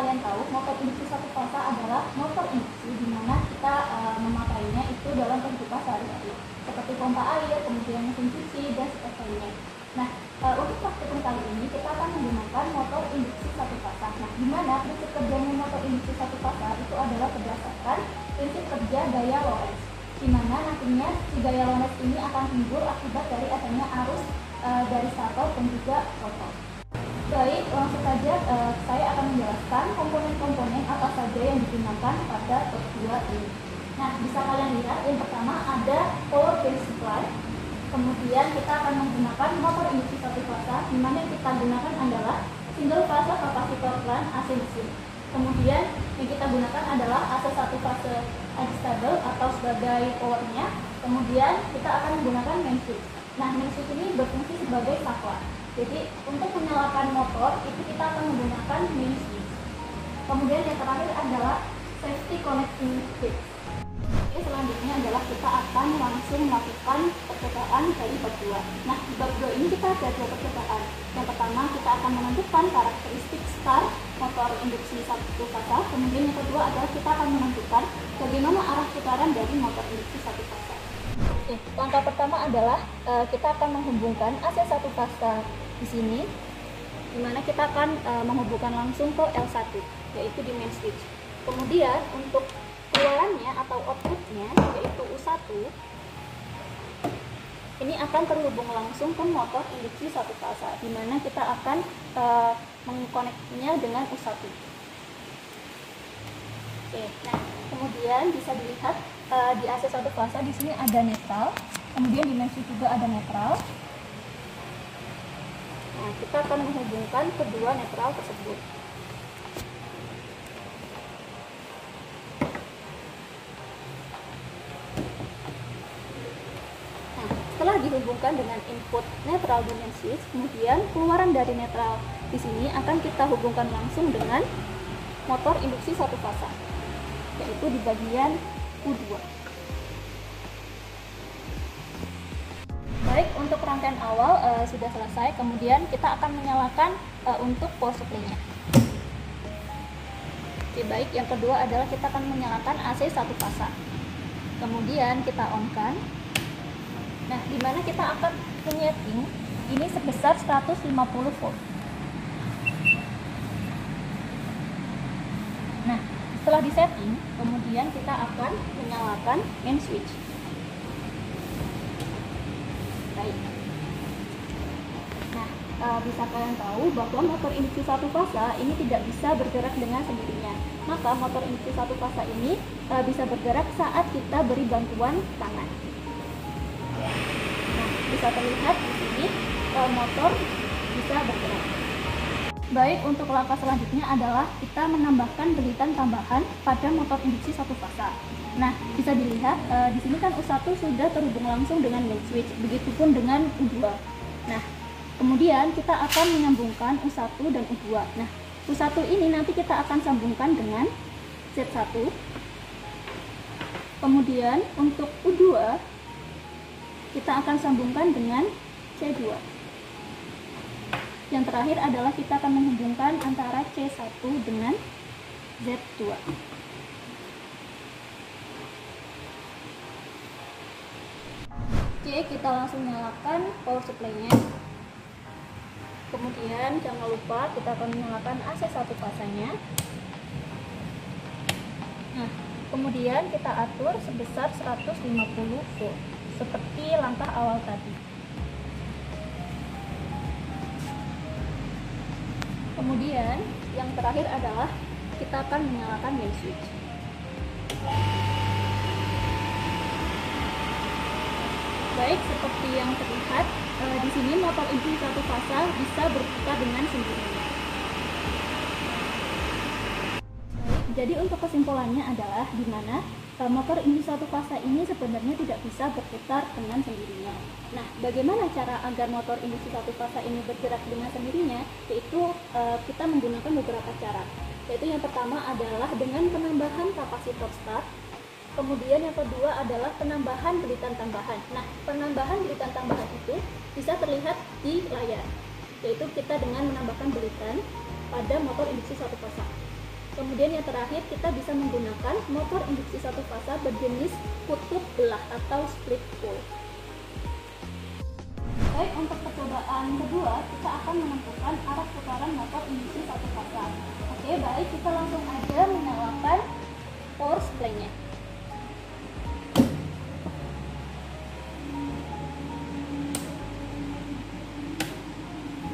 kalian tahu, motor induksi satu fasa adalah motor induksi di mana kita memakainya itu dalam kehidupan sehari-hari, seperti pompa air, kemudian mesin cuci, dan sebagainya. Nah, untuk praktikum kali ini kita akan menggunakan motor induksi satu fasa. Nah, di mana prinsip kerjanya motor induksi satu fasa itu adalah berdasarkan prinsip kerja gaya Lorentz, di mana nantinya si gaya Lorentz ini akan timbul akibat dari adanya arus dari stator dan juga rotor. Baik, langsung saja saya akan menjelaskan komponen-komponen apa saja yang digunakan pada bab 2 ini. Nah, bisa kalian lihat yang pertama ada power base supply. Kemudian kita akan menggunakan motor induksi satu fasa, di mana yang kita gunakan adalah single fase kapasitor plant AC mesin. Kemudian yang kita gunakan adalah AC satu fase adjustable atau sebagai powernya. Kemudian kita akan menggunakan main switch. Nah, main switch ini berfungsi sebagai saklar. Jadi untuk menyalakan motor itu kita akan menggunakan main switch. Kemudian yang terakhir adalah safety connecting switch. Selanjutnya adalah kita akan langsung melakukan percobaan dari bab 2. Nah, di bab 2 ini kita ada 2 percobaan. Yang pertama kita akan menentukan karakteristik start motor induksi satu fasa. Kemudian yang kedua adalah kita akan menentukan bagaimana arah putaran dari motor induksi satu fasa. Oke, langkah pertama adalah kita akan menghubungkan AC satu fasa di sini, di mana kita akan menghubungkan langsung ke L1, yaitu di main switch. Kemudian untuk keluarannya atau outputnya, yaitu U1, ini akan terhubung langsung ke motor induksi satu fasa, di mana kita akan mengkoneknya dengan U1. Oke, nah kemudian bisa dilihat di AC satu fasa di sini ada netral, kemudian di main switch juga ada netral. Nah, kita akan menghubungkan kedua netral tersebut. Nah, setelah dihubungkan dengan input netral di main switch, kemudian keluaran dari netral di sini akan kita hubungkan langsung dengan motor induksi satu fasa, yaitu di bagian U2. Baik, untuk rangkaian awal sudah selesai, kemudian kita akan menyalakan untuk power supply-nya. Oke, baik, yang kedua adalah kita akan menyalakan AC satu fasa. Kemudian kita on-kan. Nah, di mana kita akan menyeting ini sebesar 150 volt. Nah, setelah disetting, kemudian kita akan menyalakan main switch. Baik. Nah, bisa kalian tahu bahwa motor induksi satu fasa ini tidak bisa bergerak dengan sendirinya. Maka motor induksi satu fasa ini bisa bergerak saat kita beri bantuan tangan. Nah, bisa terlihat di sini motor bisa bergerak. Baik, untuk langkah selanjutnya adalah kita menambahkan belitan tambahan pada motor induksi satu fasa. Nah, bisa dilihat di sini kan U1 sudah terhubung langsung dengan main switch, begitupun dengan U2. Nah, kemudian kita akan menyambungkan U1 dan U2. Nah, U1 ini nanti kita akan sambungkan dengan Z1. Kemudian untuk U2 kita akan sambungkan dengan C2. Yang terakhir adalah kita akan menghubungkan antara C1 dengan Z2. Oke, kita langsung nyalakan power supply-nya. Kemudian jangan lupa kita akan menyalakan AC satu fasanya. Nah, kemudian kita atur sebesar 150 volt seperti langkah awal tadi. Kemudian yang terakhir adalah kita akan menyalakan main switch. Baik, seperti yang terlihat di sini motor induksi satu fasa bisa berputar dengan sendirinya. Jadi untuk kesimpulannya adalah di mana motor induksi satu fasa ini sebenarnya tidak bisa berputar dengan sendirinya. Nah, bagaimana cara agar motor induksi satu fasa ini bergerak dengan sendirinya? Yaitu kita menggunakan beberapa cara. Yaitu yang pertama adalah dengan penambahan kapasitor start. Kemudian yang kedua adalah penambahan belitan tambahan. Nah, penambahan belitan tambahan itu bisa terlihat di layar. Yaitu kita dengan menambahkan belitan pada motor induksi satu fasa. Kemudian yang terakhir, kita bisa menggunakan motor induksi satu fasa berjenis kutub belah atau split pole. Baik, untuk percobaan kedua, kita akan menentukan arah putaran motor induksi satu fasa. Oke, baik, kita langsung aja menyalakan power supply-nya.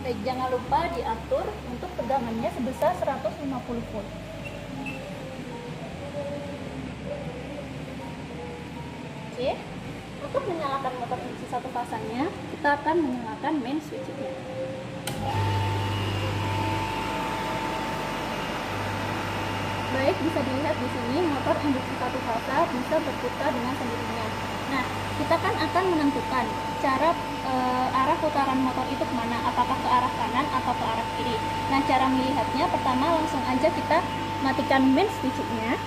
Baik, jangan lupa diatur untuk tegangannya sebesar 150 volt. Oke, untuk menyalakan motor induksi satu fasanya, kita akan menyalakan main switch-nya. Baik, bisa dilihat di sini motor induksi satu fasa bisa berputar dengan sendirinya. Nah, kita kan akan menentukan cara arah putaran motor itu kemana, apakah ke arah kanan atau ke arah kiri. Nah, cara melihatnya pertama langsung aja kita matikan main switch-nya.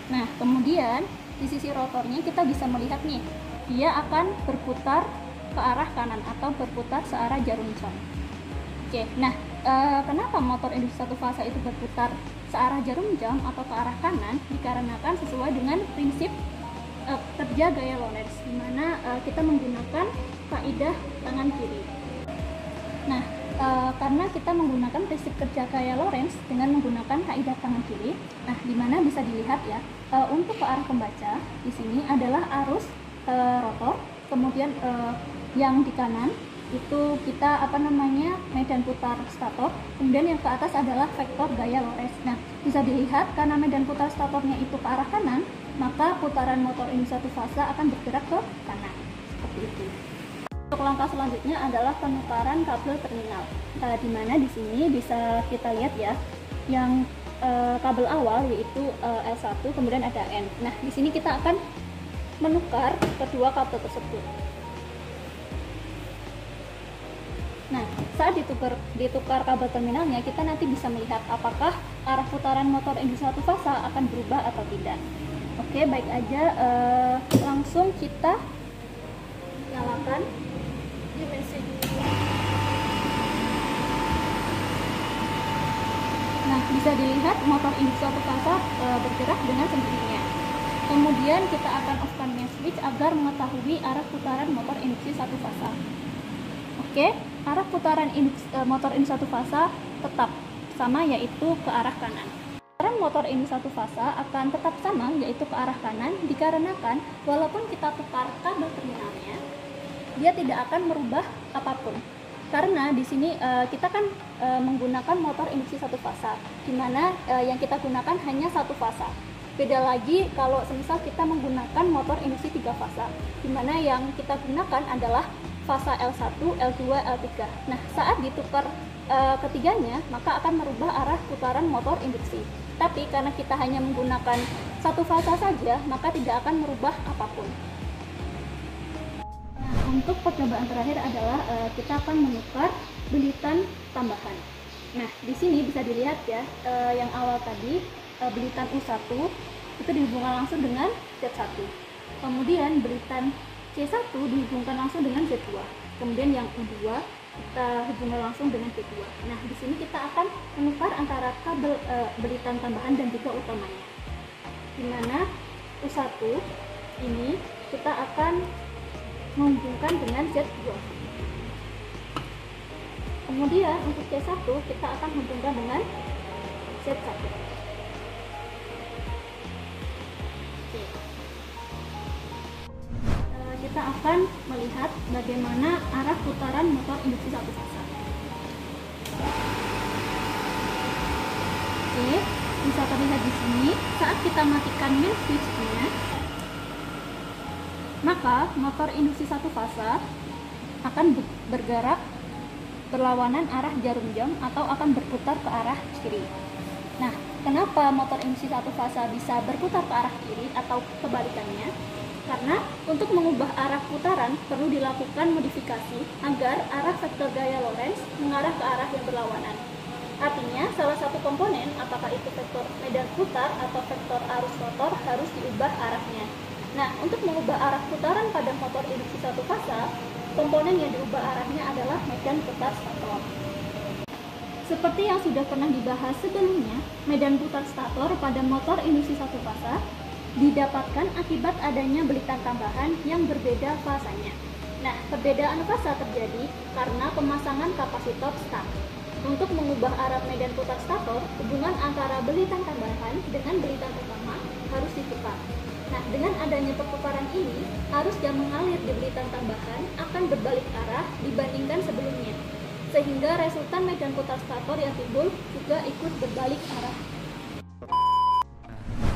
Nah, kemudian di sisi rotornya kita bisa melihat nih, dia akan berputar ke arah kanan atau berputar searah jarum jam. Oke, nah kenapa motor induksi satu fasa itu berputar searah jarum jam atau ke arah kanan? Dikarenakan sesuai dengan prinsip kerja gaya Lorentz, di mana kita menggunakan kaidah tangan kiri. Nah, karena kita menggunakan prinsip kerja gaya Lorentz dengan menggunakan kaidah tangan kiri, nah di mana bisa dilihat ya, untuk ke arah pembaca di sini adalah arus rotor, kemudian yang di kanan itu kita medan putar stator, kemudian yang ke atas adalah vektor gaya Lorentz. Nah, bisa dilihat karena medan putar statornya itu ke arah kanan, maka putaran motor induksi satu fasa akan bergerak ke kanan, seperti itu. Untuk langkah selanjutnya adalah penukaran kabel terminal, di mana di sini bisa kita lihat ya, yang kabel awal yaitu L1, kemudian ada N. Nah, di sini kita akan menukar kedua kabel tersebut. Nah, saat ditukar kabel terminalnya, kita nanti bisa melihat apakah arah putaran motor induksi satu fasa akan berubah atau tidak. Oke, baik aja, langsung kita nyalakan dimensi. Nah, bisa dilihat motor induksi satu fasa bergerak dengan sendirinya. Kemudian kita akan off-kan main switch agar mengetahui arah putaran motor induksi satu fasa. Oke, arah putaran motor induksi satu fasa tetap sama, yaitu ke arah kanan. Putaran motor induksi satu fasa akan tetap sama, yaitu ke arah kanan, dikarenakan walaupun kita tukar kabel terminalnya, dia tidak akan merubah apapun. Karena di sini kita kan menggunakan motor induksi satu fasa, di mana yang kita gunakan hanya satu fasa. Beda lagi kalau semisal kita menggunakan motor induksi tiga fasa, di mana yang kita gunakan adalah fasa L1, L2, L3. Nah, saat ditukar ketiganya, maka akan merubah arah putaran motor induksi. Tapi karena kita hanya menggunakan satu fasa saja, maka tidak akan merubah apapun. Nah, untuk percobaan terakhir adalah kita akan menukar belitan tambahan. Nah, di sini bisa dilihat ya, yang awal tadi belitan U1 itu dihubungkan langsung dengan Z1. Kemudian belitan C1 dihubungkan langsung dengan Z2. Kemudian yang U2 kita hubungkan langsung dengan Z2. Nah, di sini kita akan menukar antara kabel belitan tambahan dan juga utamanya. Di mana U1 ini kita akan menghubungkan dengan Z2. Kemudian untuk C1 kita akan menghubungkan dengan Z1. Kita akan melihat bagaimana arah putaran motor induksi satu fasa. Oke, bisa terlihat di sini saat kita matikan main switch-nya, maka motor induksi satu fasa akan bergerak berlawanan arah jarum jam atau akan berputar ke arah kiri. Nah, kenapa motor induksi satu fasa bisa berputar ke arah kiri atau kebalikannya? Karena untuk mengubah arah putaran perlu dilakukan modifikasi agar arah vektor gaya Lorentz mengarah ke arah yang berlawanan. Artinya, salah satu komponen, apakah itu vektor medan putar atau vektor arus rotor, harus diubah arahnya. Nah, untuk mengubah arah putaran pada motor induksi satu fasa, komponen yang diubah arahnya adalah medan putar stator. Seperti yang sudah pernah dibahas sebelumnya, medan putar stator pada motor induksi satu fasa didapatkan akibat adanya belitan tambahan yang berbeda fasanya. Nah, perbedaan fasa terjadi karena pemasangan kapasitor stang. Untuk mengubah arah medan putar stator, hubungan antara belitan tambahan dengan belitan utama harus ditukar. Nah, dengan adanya pertukaran ini, arus yang mengalir di belitan tambahan akan berbalik arah dibandingkan sebelumnya, sehingga resultan medan putar stator yang timbul juga ikut berbalik arah.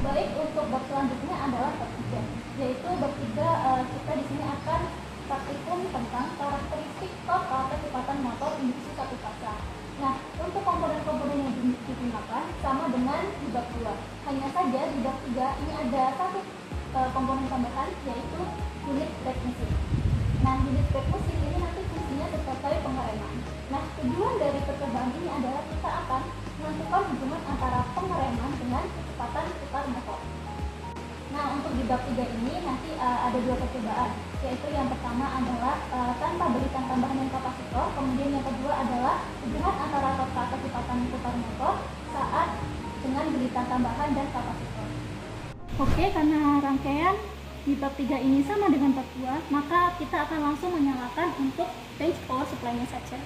Baik, untuk bab selanjutnya adalah bab 3, yaitu bab 3 kita di sini akan praktikum tentang karakteristik total kecepatan motor induksi satu fasa. Nah, untuk komponen-komponen yang digunakan sama dengan di bab 2. Hanya saja di bab 3 ini ada satu komponen tambahan, yaitu unit brake mesin. Nah, unit brake mesin ini nanti fungsinya sebagai pengereman. Nah, tujuan dari percobaan ini adalah kita akan menentukan hubungan antara pengereman dengan kecepatan putar motor. Nah, untuk di bab 3 ini nanti ada dua percobaan, yaitu yang pertama adalah tanpa belitan tambahan dan kapasitor, kemudian yang kedua adalah hubungan antara total kecepatan putar motor saat dengan belitan tambahan dan kapasitor. Oke, karena rangkaian di bab 3 ini sama dengan bab 2, maka kita akan langsung menyalakan untuk range power supply-nya saja.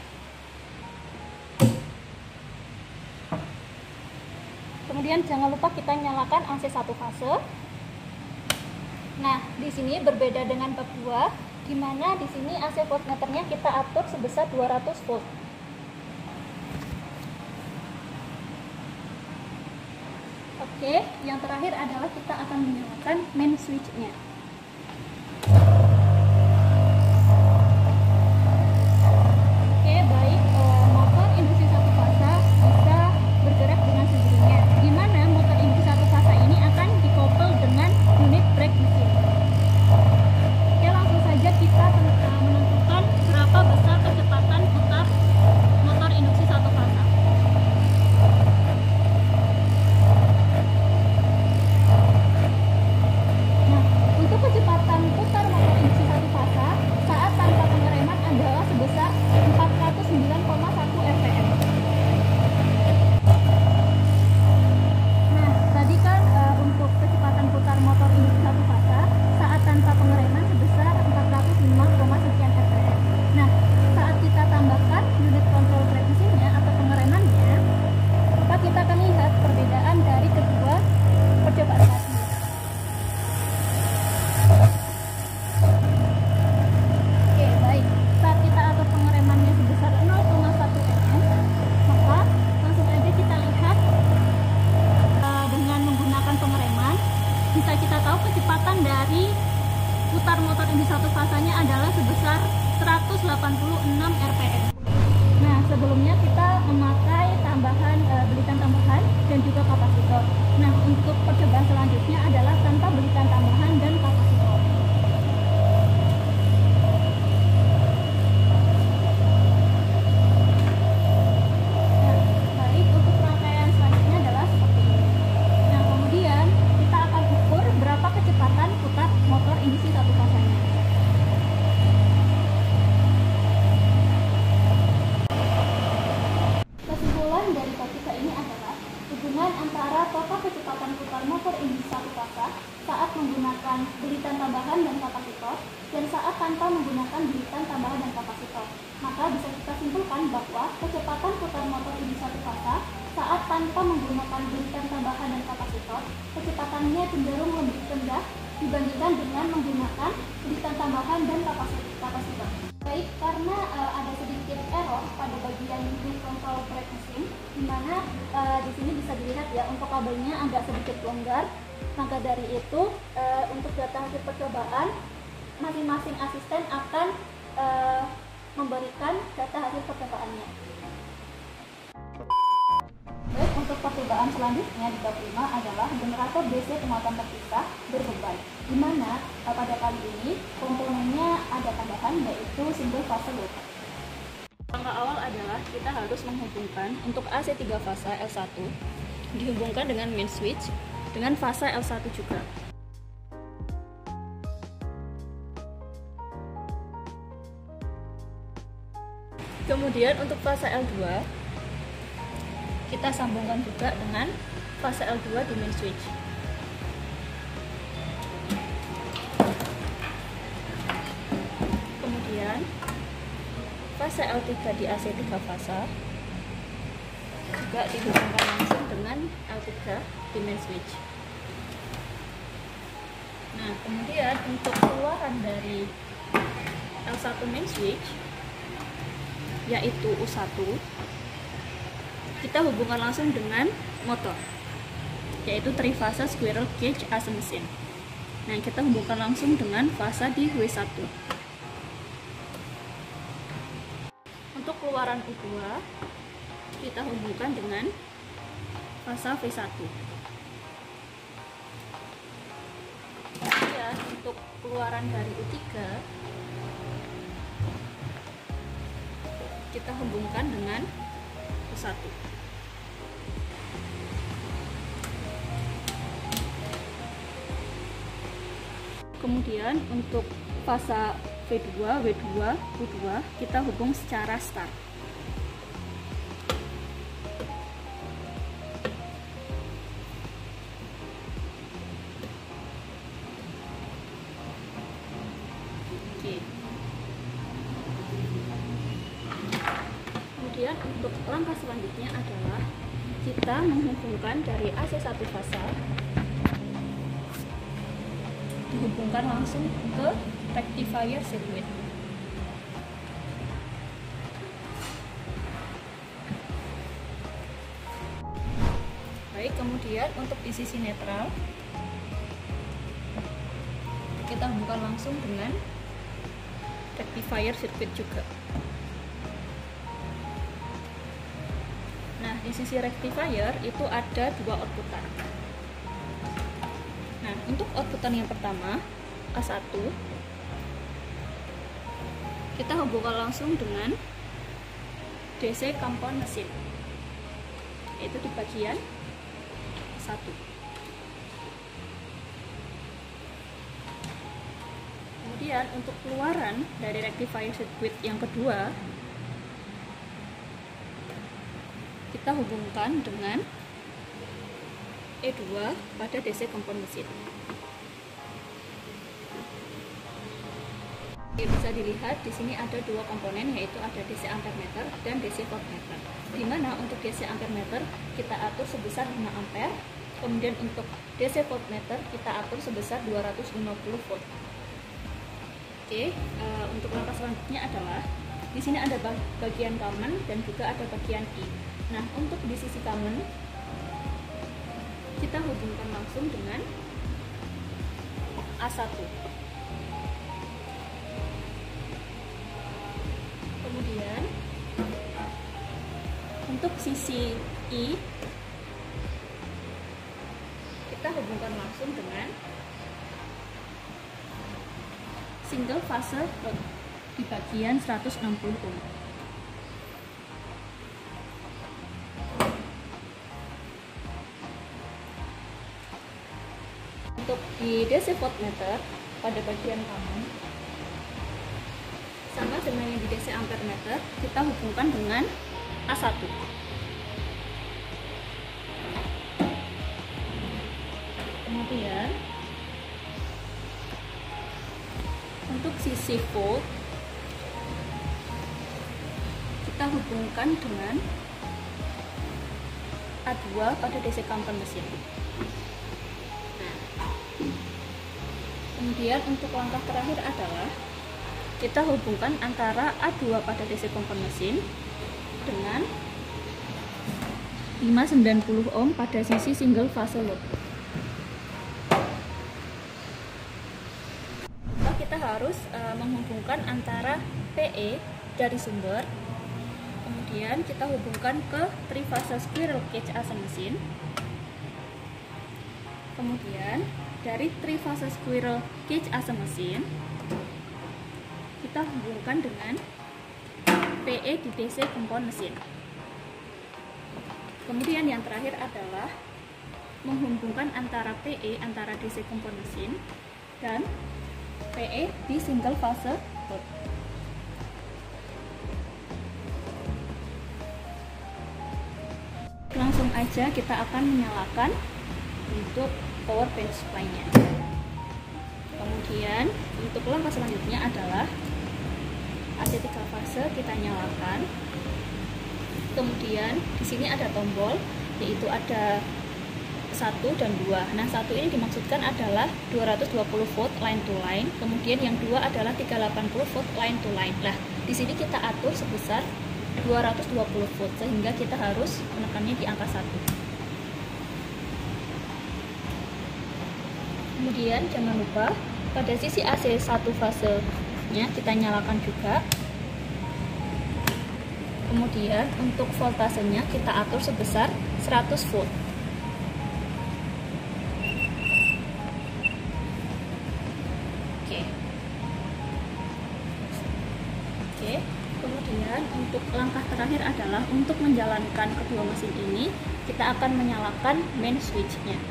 Kemudian jangan lupa kita nyalakan AC 1 fase. Nah, di sini berbeda dengan bab 2, di mana di sini AC voltmeternya kita atur sebesar 200 volt. Oke, yang terakhir adalah kita akan menyalakan main switch-nya. Oke, baik, motor induksi satu fasa bisa bergerak dengan sendirinya, di mana motor induksi satu fasa ini akan dikoppel dengan unit brake mesin. Oke, langsung saja kita menentukan berapa besar kecepatan putar motor induksi satu fasa. Nah, untuk kecepatan putar motor induksi satu fasa saat tanpa pengereman adalah sebesar 409,1 rpm. Nah, tadi kan untuk kecepatan putar motor induksi satu fasa saat tanpa pengereman sebesar 405, sekian rpm. Nah, saat kita tambahkan unit kontrol brake mesinnya atau pengeremannya, maka kita akan lihat perbedaan dari kedua percobaan tadi. Oke, baik. Saat kita atur pengeremannya sebesar 0,1 mm, maka langsung aja kita lihat dengan menggunakan pengereman, bisa kita tahu kecepatan dari putar motor induksi satu fasanya adalah sebesar 186 rpm. Nah, sebelumnya kita memakai tambahan belitan tambahan dan juga kapasitor. Nah, untuk percobaan selanjutnya adalah tanpa belitan tambahan dan kapasitor. Nah, baik, untuk rangkaian selanjutnya adalah seperti ini. Nah, kemudian kita akan ukur berapa kecepatan putar motor induksi satu fasanya. Kesimpulan dari bab kita ini adalah hubungan antara total kecepatan putar motor induksi satu fasa saat menggunakan belitan tambahan dan kapasitor dan saat tanpa menggunakan belitan tambahan dan kapasitor. Maka bisa kita simpulkan bahwa kecepatan putar motor induksi satu fasa saat tanpa menggunakan belitan tambahan dan kapasitor, kecepatannya cenderung lebih rendah dibandingkan dengan menggunakan belitan tambahan dan kapasitor. Baik, karena ada sedikit error pada bagian unit kontrol brake mesin, di mana di sini bisa dilihat ya untuk kabelnya agak sedikit longgar. Maka dari itu untuk data hasil percobaan masing-masing asisten akan memberikan data hasil percobaannya. Baik, untuk percobaan selanjutnya di bab 5 adalah generator DC pemuatan terpisah berbeban, di mana pada kali ini komponennya ada tambahan, yaitu single fase load. Langkah awal adalah kita harus menghubungkan untuk AC 3 fasa L1 dihubungkan dengan main switch dengan fasa L1 juga. Kemudian untuk fasa L2 kita sambungkan juga dengan fase L2 di main switch. Kemudian fase L3 di AC 3 fase juga dihubungkan langsung dengan L3 di main switch. Nah, kemudian untuk keluaran dari L1 main switch yaitu U1, kita hubungkan langsung dengan motor yaitu trifasa squirrel cage AC mesin. Nah, kita hubungkan langsung dengan fasa di W1. Untuk keluaran U2 kita hubungkan dengan fasa V1. Kemudian untuk keluaran dari U3 kita hubungkan dengan U1. Kemudian untuk fasa V2, W2, U2 kita hubung secara start. Kemudian untuk langkah selanjutnya adalah kita menghubungkan dari AC1 fasa dihubungkan langsung ke rectifier circuit. Baik, kemudian untuk di sisi netral kita hubungkan langsung dengan rectifier circuit juga. Nah, di sisi rectifier itu ada dua outputan. Nah, untuk outputan yang pertama A1 kita hubungkan langsung dengan DC compound mesin, yaitu di bagian 1. Kemudian untuk keluaran dari rectifier circuit yang kedua kita hubungkan dengan E2 pada DC compound mesin. Bisa dilihat di sini ada dua komponen, yaitu ada DC ampermeter dan DC voltmeter. Di mana untuk DC ampermeter kita atur sebesar 5 ampere, kemudian untuk DC voltmeter kita atur sebesar 250 volt. Oke, untuk langkah selanjutnya adalah di sini ada bagian common dan juga ada bagian I. Nah, untuk di sisi common kita hubungkan langsung dengan A1. Kemudian untuk sisi I kita hubungkan langsung dengan single fase di bagian 160 ohm. Untuk di DC voltmeter pada bagian common sama dengan yang di DC ampermeter, kita hubungkan dengan A1. Kemudian untuk sisi volt kita hubungkan dengan A2 pada DC compound mesin. Kemudian untuk langkah terakhir adalah kita hubungkan antara A2 pada DC compound mesin dengan 590 ohm pada sisi single fase load. Kita harus menghubungkan antara PE dari sumber, kemudian kita hubungkan ke trifasa squirrel cage AC mesin, kemudian dari trifasa squirrel cage AC mesin kita hubungkan dengan PE di DC compound mesin. Kemudian yang terakhir adalah menghubungkan antara PE antara DC compound mesin dan PE di single fase load. langsung aja kita akan menyalakan untuk power bank supply-nya. Kemudian untuk langkah selanjutnya adalah AC 3 fase kita nyalakan. Kemudian di sini ada tombol, yaitu ada 1 dan 2. Nah, 1 ini dimaksudkan adalah 220 volt line to line, kemudian yang 2 adalah 380 volt line to line. Nah, di sini kita atur sebesar 220 volt sehingga kita harus menekannya di angka 1. Kemudian jangan lupa pada sisi AC 1 fasenya kita nyalakan juga. Kemudian untuk voltasenya kita atur sebesar 100 volt. Oke. Kemudian untuk langkah terakhir adalah untuk menjalankan kedua mesin ini, kita akan menyalakan main switch-nya.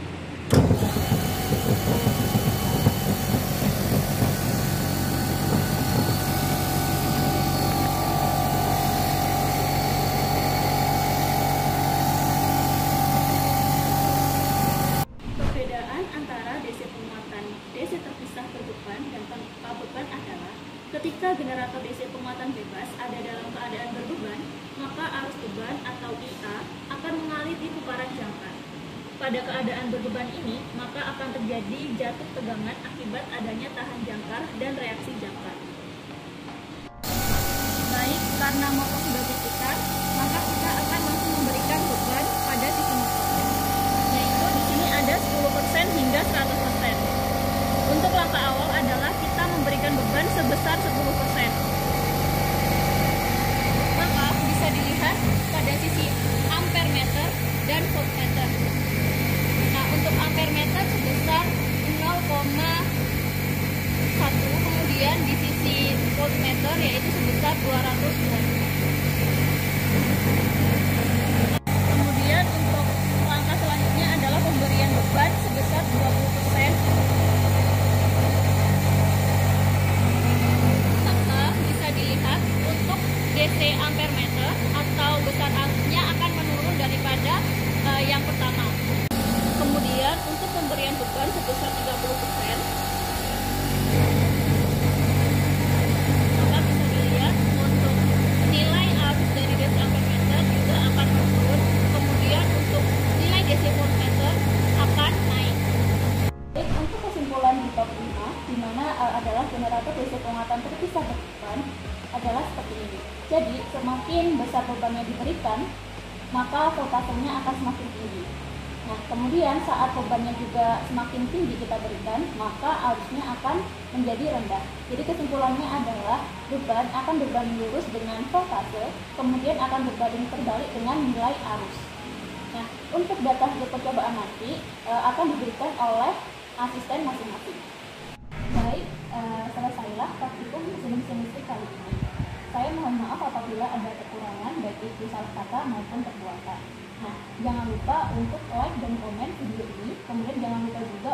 Perbedaan antara DC penguatan DC terpisah berbeban dan tanpa beban adalah ketika generator DC penguatan bebas ada dalam keadaan berbeban, maka arus beban atau IA akan mengalir di puparan jangkar. Pada keadaan berbeban ini, maka akan terjadi jatuh tegangan akibat adanya tahan jangkar dan reaksi jangkar. Baik, karena motor sudah diputar, maka kita akan langsung memberikan beban pada sisi motor. Yaitu di sini ada 10% hingga 100%. Untuk langkah awal adalah kita memberikan beban sebesar 10%. Maka bisa dilihat pada sisi ampere meter dan voltmeter. Nah, untuk ampere meter sebesar 0,1, kemudian di sisi voltmeter yaitu sebesar 200 volt. Kemudian untuk langkah selanjutnya adalah pemberian beban sebesar 20%. Dilihat untuk DC ampere meter atau besar arusnya akan menurun daripada yang pertama. Kemudian untuk pemberian beban sebesar 30%, maka bisa dilihat untuk nilai arus dari DC ampere meter juga akan menurun. Kemudian untuk nilai DC voltmeter akan naik. Untuk kesimpulan di bab 5, di mana adalah generator DC penguatan terpisah berbeban adalah seperti ini. Jadi semakin besar bebannya diberikan, maka voltasenya akan semakin tinggi. Nah, kemudian saat bebannya juga semakin tinggi kita berikan, maka arusnya akan menjadi rendah. Jadi kesimpulannya adalah beban akan berbanding lurus dengan voltase, kemudian akan berbanding terbalik dengan nilai arus. Nah, untuk data hasil percobaan nanti akan diberikan oleh asisten masing-masing. Baik, selesailah praktikum mesin listrik kali ini. Saya mohon maaf apabila ada kekurangan baik itu salah kata maupun perbuatan. Nah, jangan lupa untuk like dan komen video ini. Kemudian jangan lupa juga